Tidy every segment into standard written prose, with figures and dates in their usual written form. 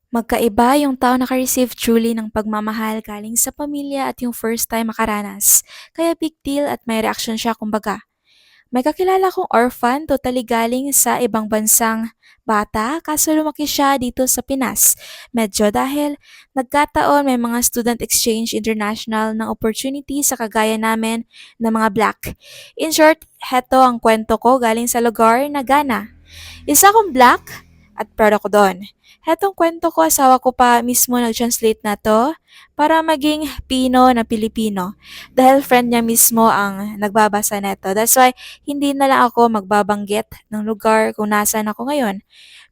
Magkaiba yung tao naka-receive truly ng pagmamahal galing sa pamilya at yung first time makaranas. Kaya big deal at may reaction siya kumbaga. May kakilala kong orphan, totally galing sa ibang bansang bata, kaso lumaki siya dito sa Pinas. Medyo dahil nagkataon may mga student exchange international ng opportunity sa kagaya namin na mga black. In short, heto ang kwento ko galing sa lugar na Ghana. Isa akong black at proud ako doon. Hetong kwento ko, asawa ko pa mismo nag-translate na to para maging Pino na Pilipino. Dahil friend niya mismo ang nagbabasa neto. That's why hindi na lang ako magbabanggit ng lugar kung nasaan ako ngayon.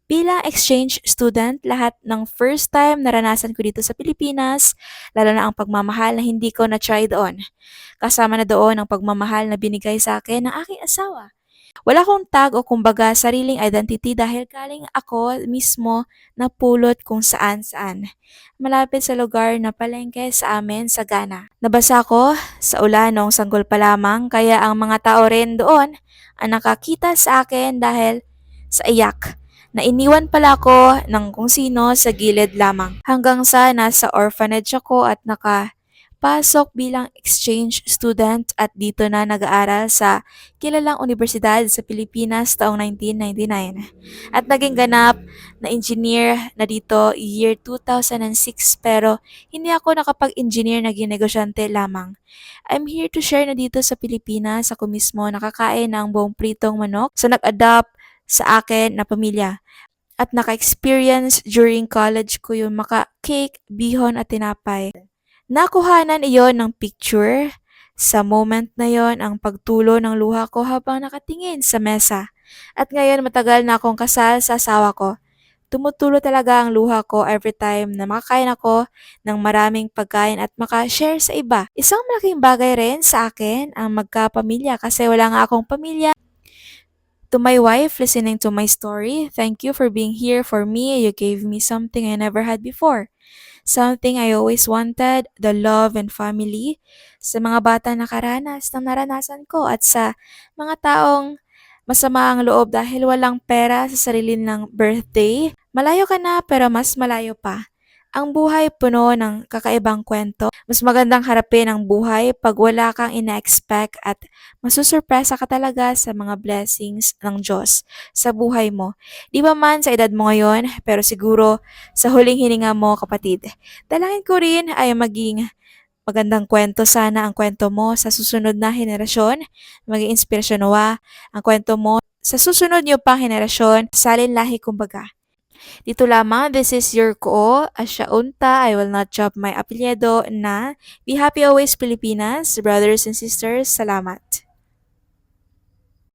Bilang exchange student, lahat ng first time naranasan ko dito sa Pilipinas, lalo na ang pagmamahal na hindi ko na-try doon. Kasama na doon ang pagmamahal na binigay sa akin ng aking asawa. Wala akong tag o kumbaga sariling identity dahil galing ako mismo napulot kung saan-saan. Malapit sa lugar na palengke sa amin sa Ghana. Nabasa ko sa ulan noong sanggol pa lamang kaya ang mga tao rin doon ang nakakita sa akin dahil sa iyak na iniwan pala ako ng kung sino sa gilid lamang. Hanggang sa nasa orphanage ako at nakapasok bilang exchange student at dito na nag-aaral sa kilalang universidad sa Pilipinas taong 1999 at naging ganap na engineer na dito year 2006 pero hindi ako nakapag-engineer, naging negosyante lamang. I'm here to share na dito sa Pilipinas ako mismo nakakain ng buong pritong manok sa nag-adapt sa akin na pamilya at naka-experience during college ko yung maka-cake, bihon at tinapay. Nakuhanan iyon ng picture. Sa moment na yon ang pagtulo ng luha ko habang nakatingin sa mesa. At ngayon matagal na akong kasal sa asawa ko. Tumutulo talaga ang luha ko every time na makakain ako ng maraming pagkain at makashare sa iba. Isang malaking bagay rin sa akin ang magkapamilya kasi wala nga akong pamilya. To my wife listening to my story, thank you for being here for me. You gave me something I never had before. Something I always wanted, the love and family. Sa mga bata nakaranas ng naranasan ko at sa mga taong masama ang loob dahil walang pera sa sarili ng birthday. Malayo ka na pero mas malayo pa. Ang buhay puno ng kakaibang kwento. Mas magandang harapin ang buhay pag wala kang ina-expect at masusurpresa ka talaga sa mga blessings ng Diyos sa buhay mo. Di ba man sa edad mo ngayon, pero siguro sa huling hininga mo kapatid. Dalangin ko rin ay maging magandang kwento sana ang kwento mo sa susunod na henerasyon, maging inspirasyon nawa ang kwento mo sa susunod niyo pang henerasyon, salin lahi kumbaga. Dito lamang, this is your ko, Asya Unta. I will not drop my apelyido na Be Happy Always Pilipinas. Brothers and sisters, salamat.